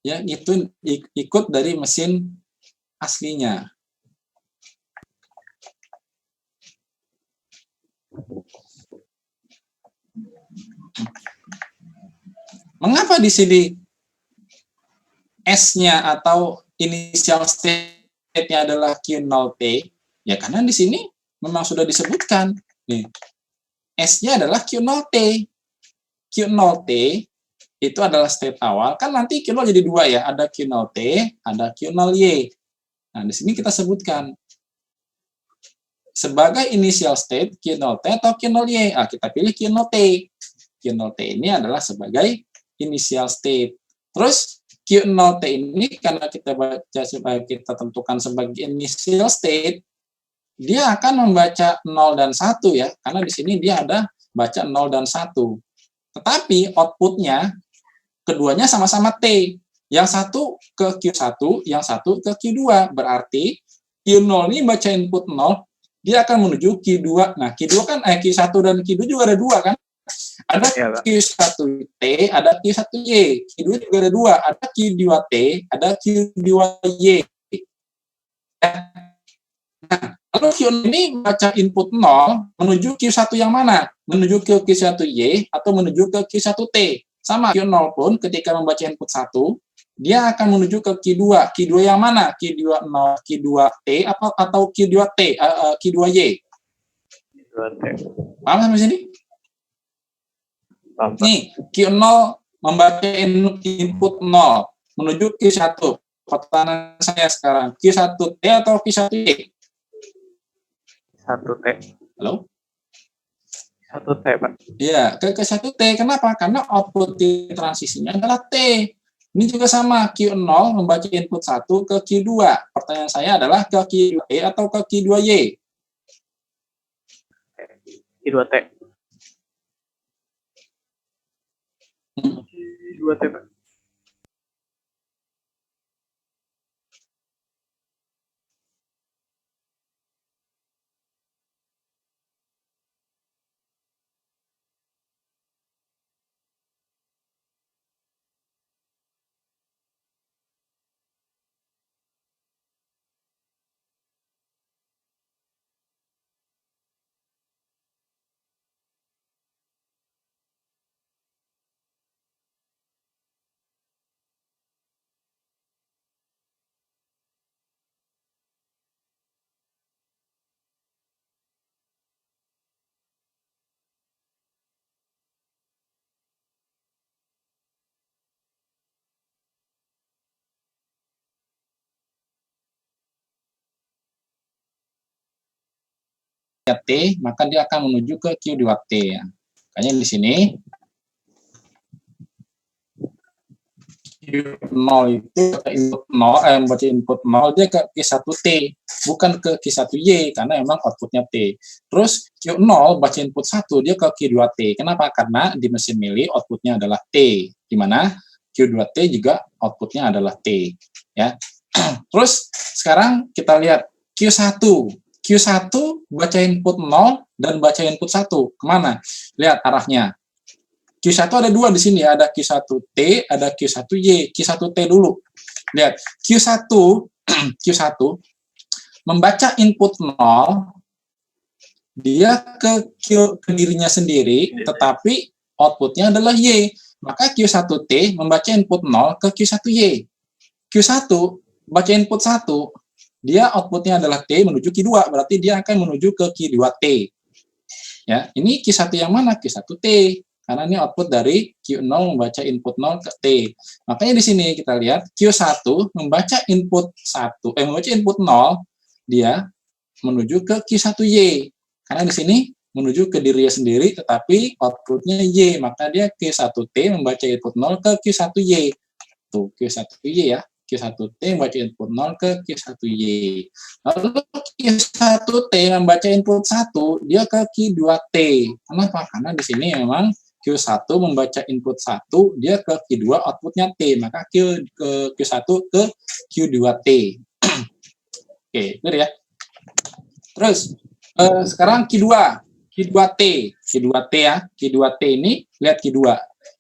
Ya, itu ikut dari mesin aslinya. Mengapa di sini S-nya atau initial state-nya adalah Q0T? Ya karena di sini memang sudah disebutkan. Nih, S-nya adalah Q0T. Q0T itu adalah state awal. Kan nanti Q0 jadi dua ya. Ada Q0T, ada Q0Y. Nah, di sini kita sebutkan sebagai initial state Q0T atau Q0Y. Ah, kita pilih Q0T. Q0T ini adalah sebagai initial state. Terus Q0T ini karena kita baca sebagai kita tentukan sebagai initial state, dia akan membaca 0 dan 1 ya. Karena di sini dia ada baca 0 dan 1. Tetapi outputnya keduanya sama-sama T. Yang satu ke Q1, yang satu ke Q2. Berarti Q0 ini baca input 0, dia akan menuju Q2. Nah, Q2 kan Q1 dan Q2 juga ada dua kan? Ada Q1T, ada Q1Y. Q2 juga ada dua, ada Q2T, ada Q2Y. Nah, lalu Q0 ini baca input 0 menuju Q1 yang mana? Menuju ke Q1Y atau menuju ke Q1T? Sama, Q0 pun ketika membaca input 1, dia akan menuju ke Q2. Q2 yang mana? Q2 0, Q2T atau Q2T, Q2Y? Paham sampai sini? Nih, Q0 membaca input 0 menuju Q1. Pertanyaan saya sekarang, Q1T atau Q1Y? 1T. Halo? 1T, Pak. Iya, ke 1T. Kenapa? Karena output di transisinya adalah T. Ini juga sama, Q0 membaca input 1 ke Q2. Pertanyaan saya adalah ke Q2E atau ke Q2Y? Q2T. Q2T, Pak. T, maka dia akan menuju ke Q2 T ya. Makanya di sini Q0 itu input 0, membaca input 0 dia ke Q1T, bukan ke Q1Y karena memang outputnya T. Terus Q0 baca input 1 dia ke Q2T. Kenapa? Karena di mesin mili outputnya adalah T, di mana Q2T juga outputnya adalah T. Ya. Terus sekarang kita lihat Q1. Q1 baca input 0 dan baca input 1. Kemana? Lihat arahnya. Q1 ada dua di sini, ada Q1T, ada Q1Y. Q1T dulu. Lihat, Q1 Q1 membaca input 0 dia ke dirinya sendiri, tetapi outputnya adalah Y. Maka Q1T membaca input 0 ke Q1Y. Q1 baca input 1, dia outputnya adalah T menuju Q2, berarti dia akan menuju ke Q2T. Ya, ini Q1 yang mana? Q1T. Karena ini output dari Q0 membaca input 0 ke T. Makanya di sini kita lihat Q1 membaca input 0, dia menuju ke Q1Y. Karena di sini menuju ke dirinya sendiri, tetapi outputnya Y. Maka dia Q1T membaca input 0 ke Q1Y. Tuh, Q1Y ya. Q1T membaca input 0 ke Q1Y. Lalu Q1T membaca input 1, dia ke Q2T. Kenapa? Karena di sini memang Q1 membaca input 1, dia ke Q2 outputnya T, maka Q1 ke Q2T. Oke, benar ya. Terus sekarang Q2T ya. Q2T ini lihat Q2.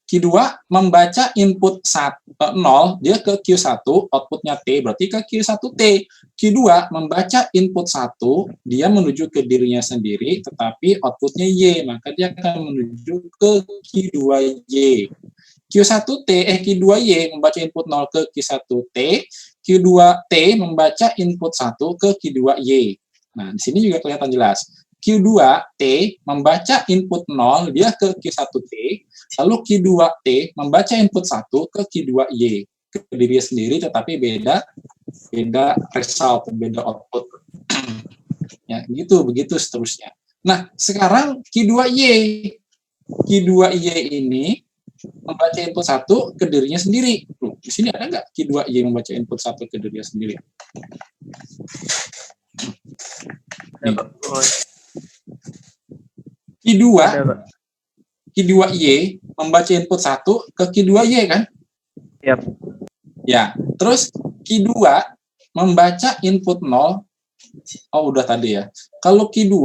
Q2 membaca input 0, dia ke Q1, outputnya T, berarti ke Q1T. Q2 membaca input 1, dia menuju ke dirinya sendiri, tetapi outputnya Y, maka dia akan menuju ke Q2Y. Q2Y membaca input 0 ke Q1T, Q2T membaca input 1 ke Q2Y. Nah, di sini juga kelihatan jelas. Q2T membaca input 0, dia ke Q1T, lalu Q2T membaca input 1 ke Q2Y, ke dirinya sendiri, tetapi beda result, beda output. Ya, begitu seterusnya. Nah, sekarang Q2Y ini membaca input 1 ke dirinya sendiri. Di sini ada nggak Q2Y membaca input 1 ke dirinya sendiri? Nih. Q2Y membaca input 1 ke Q2Y kan? Yap. Ya, terus Q2 membaca input 0. Oh, udah tadi ya. Kalau Q2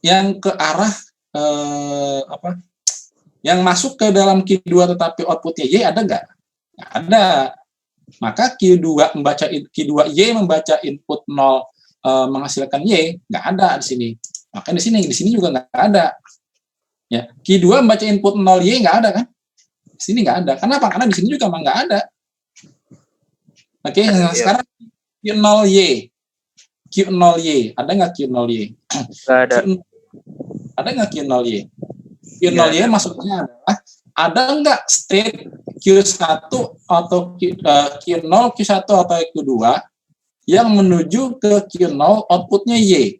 yang ke arah yang masuk ke dalam Q2 tetapi outputnya Y ada nggak? Nggak ada. Maka Q2Y membaca input 0 menghasilkan Y, nggak ada di sini. Maka di sini juga nggak ada. Ya, Q2 membaca input 0 Y nggak ada kan? Di sini nggak ada. Kenapa? Karena di sini juga memang nggak ada. Oke, sekarang Q0Y. Q0Y, ada nggak Q0Y? Nggak ada. Ada nggak Q0Y? Q0Y maksudnya adalah ada nggak state Q1 atau Q0, Q1 atau Q2 yang menuju ke Q0 outputnya Y?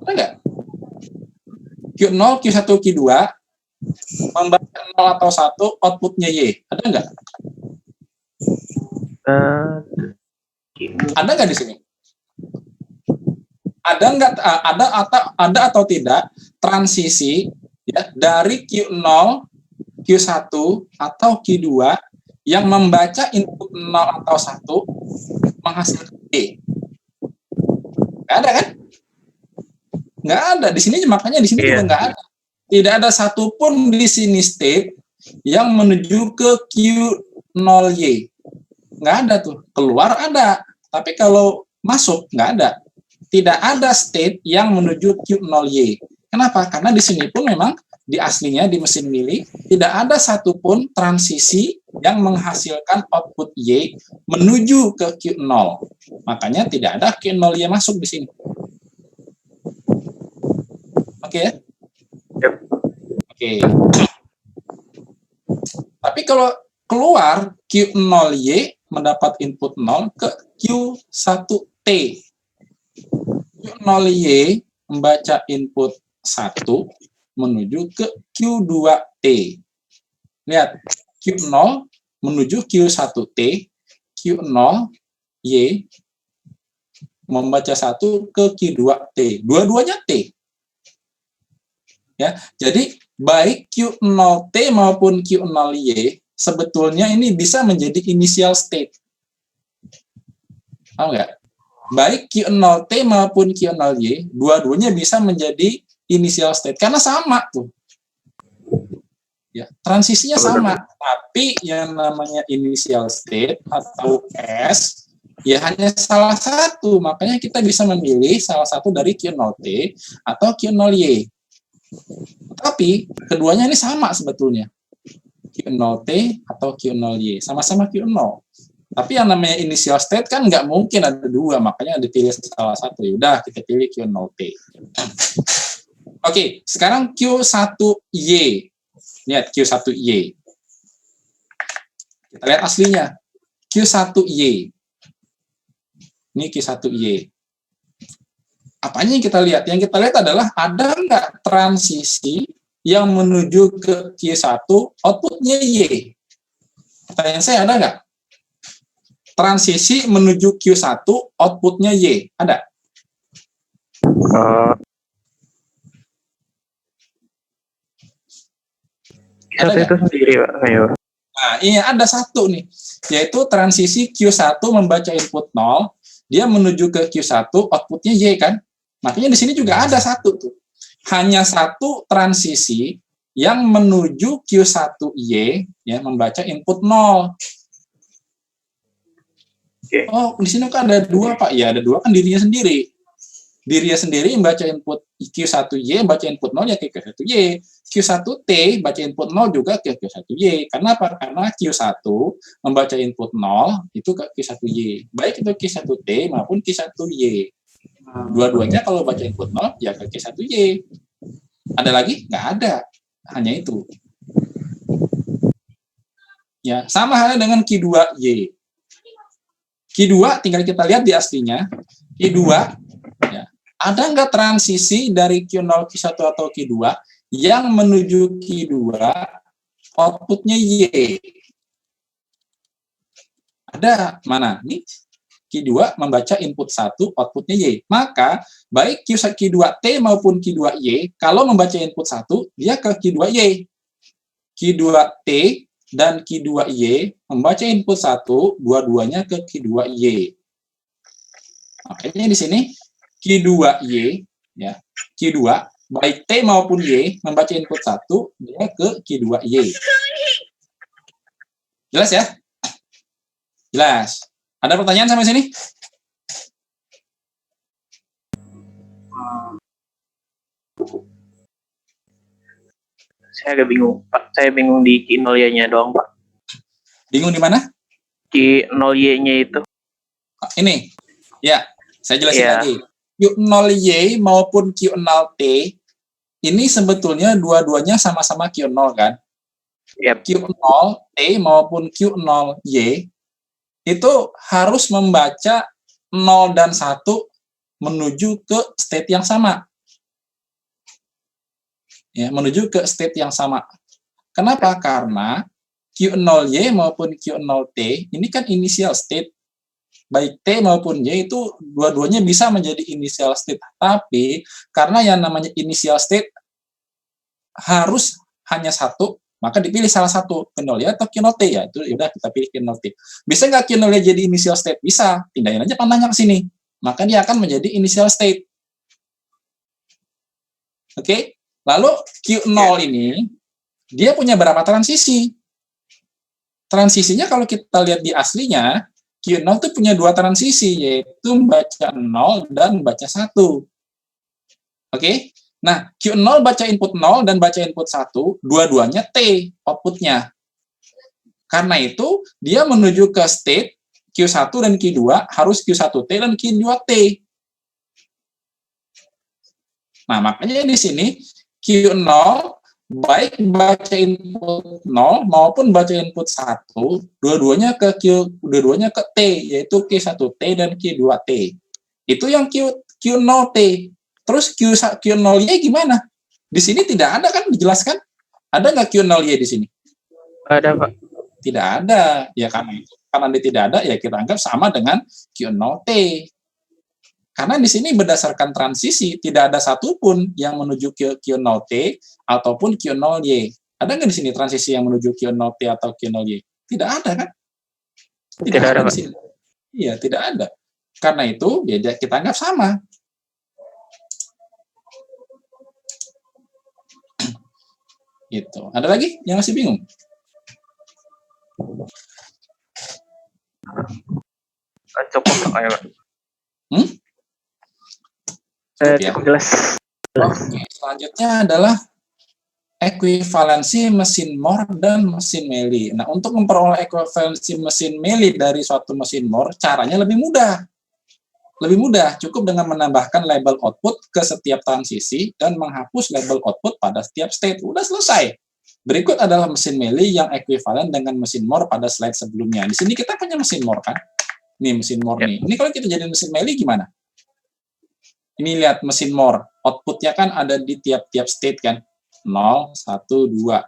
Ada nggak? Q0, Q1, Q2 membaca 0 atau 1 outputnya Y? Ada nggak? Ada nggak di sini? Ada nggak? Ada atau tidak transisi ya dari Q0, Q1 atau Q2 yang membaca input 0 atau 1 menghasilkan Y? Nggak ada kan? Nggak ada. Di sini makanya di sini juga nggak ada. Tidak ada satupun di sini state yang menuju ke Q0Y. Nggak ada tuh. Keluar ada. Tapi kalau masuk nggak ada. Tidak ada state yang menuju Q0Y. Kenapa? Karena di sini pun memang di aslinya di mesin mili tidak ada satupun transisi yang menghasilkan output Y menuju ke Q0. Makanya tidak ada Q0Y masuk di sini. Oke ya? Oke. Tapi kalau keluar Q0Y mendapat input 0 ke Q1T. Q0Y membaca input 1 menuju ke Q2T. Lihat, Q0 menuju Q1T, Q0Y membaca 1 ke Q2T. Dua-duanya T. Ya, jadi baik Q0T maupun Q0Y sebetulnya ini bisa menjadi initial state. Tahu nggak? Baik Q0T maupun Q0Y, dua-duanya bisa menjadi initial state karena sama tuh. Ya, transisinya sama, tapi yang namanya initial state atau S ya hanya salah satu, makanya kita bisa memilih salah satu dari Q0T atau Q0Y. Tapi keduanya ini sama sebetulnya. Q0T atau Q0Y, sama-sama Q0. Tapi yang namanya initial state kan nggak mungkin ada dua, makanya dipilih salah satu. Yaudah, kita pilih Q0T. Oke, sekarang Q1Y. Lihat Q1Y. Kita lihat aslinya. Q1Y. Ini Q1Y. Apanya yang kita lihat? Yang kita lihat adalah ada nggak transisi yang menuju ke Q1 outputnya Y? Pertanyaan saya, ada nggak? Transisi menuju Q1 outputnya Y, ada? Q1 itu sendiri, Pak. Ayo. Nah, ini ada satu nih, yaitu transisi Q1 membaca input 0, dia menuju ke Q1, outputnya Y kan? Makanya di sini juga ada satu tuh. Hanya satu transisi yang menuju Q1Y ya membaca input 0. Okay. Oh, di sini kan ada dua, Pak. Ya, ada dua kan dirinya sendiri. Dirinya sendiri membaca input Q1Y, baca input 0 ya ke Q1Y. Q1T baca input 0 juga ke Q1Y. Karena apa? Karena Q1 membaca input 0 itu ke Q1Y. Baik itu Q1T maupun Q1Y. Dua-duanya kalau baca input 0 ya ke Q1Y. Ada lagi? Nggak ada. Hanya itu. Ya, sama halnya dengan Q2Y. Q2 tinggal kita lihat di aslinya. Q2 ya, ada nggak transisi dari Q0 Q1 atau Q2 yang menuju Q2 outputnya Y? Ada. Mana? Nih. Q2 membaca input 1, outputnya Y. Maka, baik Q2T maupun Q2Y, kalau membaca input 1, dia ke Q2Y. Q2T dan Q2Y membaca input 1, dua-duanya ke Q2Y. Makanya di sini, Q2Y, ya, Q2, baik T maupun Y, membaca input 1, dia ke Q2Y. Jelas ya? Jelas. Ada pertanyaan sampai sini? Saya agak bingung, Pak. Saya bingung di Q0Y-nya doang, Pak. Bingung di mana? Q0Y-nya itu. Ini. Ya, saya jelasin Iya. lagi. Q0Y maupun Q0T, ini sebetulnya dua-duanya sama-sama Q0 kan? Yep. Q0T maupun Q0Y itu harus membaca 0 dan 1 menuju ke state yang sama. Ya, menuju ke state yang sama. Kenapa? Karena Q0Y maupun Q0T ini kan initial state. Baik T maupun Y itu dua-duanya bisa menjadi initial state. Tapi karena yang namanya initial state harus hanya satu, maka dipilih salah satu, Q0Y atau Q0T ya. Itu udah kita pilih Q0T. Bisa nggak Q0Y jadi initial state? Bisa. Pindahin aja panahnya ke sini. Maka dia akan menjadi initial state. Oke? Lalu Q0 ini dia punya berapa transisi? Transisinya kalau kita lihat di aslinya, Q0 itu punya dua transisi, yaitu baca 0 dan baca 1. Oke? Nah, Q0 baca input 0 dan baca input 1, dua-duanya T outputnya. Karena itu, dia menuju ke state Q1 dan Q2 harus Q1T dan Q2T. Nah, makanya di sini Q0 baik baca input 0 maupun baca input 1, dua-duanya ke T, yaitu Q1T dan Q2T. Itu yang Q0T. Terus Q0Y gimana? Di sini tidak ada kan dijelaskan? Ada nggak Q0Y di sini? Ada, Pak. Tidak ada. Ya karena dia tidak ada, ya kita anggap sama dengan Q0T. Karena di sini berdasarkan transisi, tidak ada satupun yang menuju Q0T ataupun Q0Y. Ada nggak di sini transisi yang menuju Q0T atau Q0Y? Tidak ada kan? Tidak ada, di Pak. sini. Iya, tidak ada. Karena itu, ya kita anggap sama. Gitu. Ada lagi yang masih bingung? Cukup kayaknya, Pak. Ya. Cukup jelas. Oke, selanjutnya adalah ekuivalensi mesin Moore dan mesin Meili. Nah, untuk memperoleh ekuivalensi mesin Meili dari suatu mesin Moore, caranya lebih mudah. Lebih mudah, cukup dengan menambahkan label output ke setiap transisi dan menghapus label output pada setiap state. Udah selesai. Berikut adalah mesin Meili yang ekuivalen dengan mesin Moore pada slide sebelumnya. Di sini kita punya mesin Moore kan? Nih mesin Moore nih. Ini kalau kita jadiin mesin Meili gimana? Ini lihat mesin Moore. Outputnya kan ada di tiap-tiap state kan? 0, 1, 2.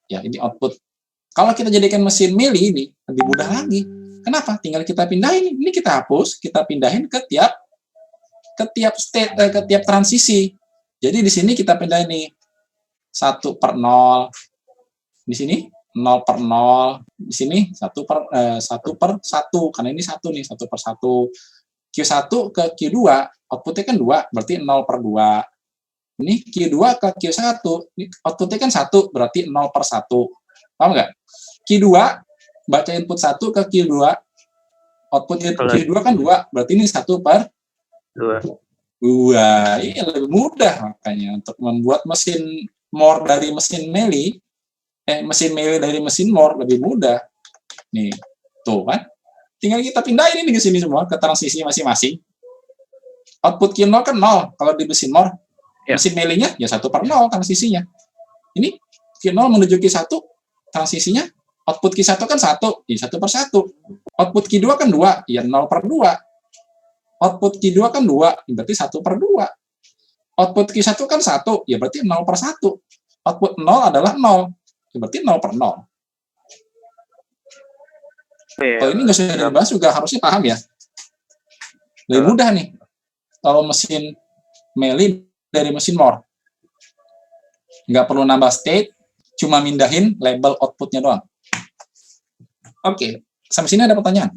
Ya, ini output. Kalau kita jadikan mesin Meili ini, lebih mudah lagi. Kenapa? Tinggal kita pindahin. Ini kita hapus, kita pindahin ke tiap state, ke tiap transisi. Jadi di sini kita pindahin nih 1/0. Di sini 0/0. Di sini 1/1. Karena ini 1 nih, 1/1. Q1 ke Q2, outputnya kan 2, berarti 0/2. Ini Q2 ke Q1, ini outputnya kan 1, berarti 0/1. Paham nggak? Q2, baca input 1 ke Q2, output Q2 kan 2, berarti ini 1/2. Ini lebih mudah makanya untuk membuat mesin Moore dari mesin Meili, mesin Meili dari mesin Moore lebih mudah. Nih, tuh kan? Tinggal kita pindahin ini ke sini semua, ke transisi masing-masing. Output Q0 kan 0 kalau di mesin Moore. Ya. Mesin Meili-nya ya 1/0 transisinya. Ini Q0 menuju Q1, transisinya output Q1 kan 1, ya 1/1. Output Q2 kan 2, ya 0/2. Output Q2 kan 2, berarti 1/2. Output Q1 kan 1, ya berarti 0/1. Output 0 adalah 0, ya berarti 0/0. Kalau ini nggak usah dibahas juga harusnya paham ya. Lebih mudah nih kalau mesin Meili dari mesin Moore. Nggak perlu nambah state, cuma mindahin label outputnya doang. Oke, sampai sini ada pertanyaan?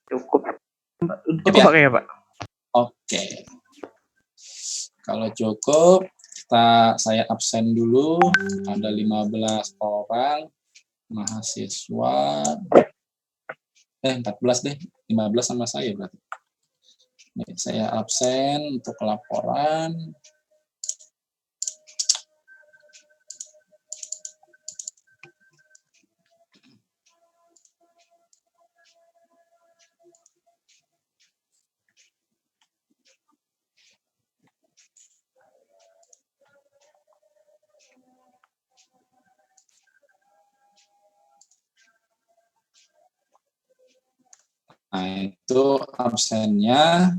Cukup ya? kayaknya, Pak. Oke. Kalau cukup, saya absen dulu. Ada 15 orang mahasiswa. 14 deh. 15 sama saya berarti. Nih, saya absen untuk laporan. Nah, itu absennya.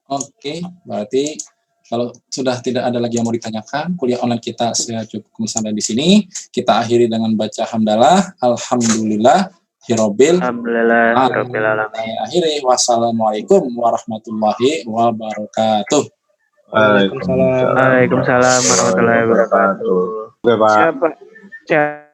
Oke, berarti kalau sudah tidak ada lagi yang mau ditanyakan, kuliah online kita saya cukup sampai di sini. Kita akhiri dengan baca hamdalah. Alhamdulillah. Alhamdulillah. Saya akhiri. Wassalamualaikum warahmatullahi wabarakatuh. Waalaikumsalam. Waalaikumsalam warahmatullahi wabarakatuh. Oke, Pak. Siapa?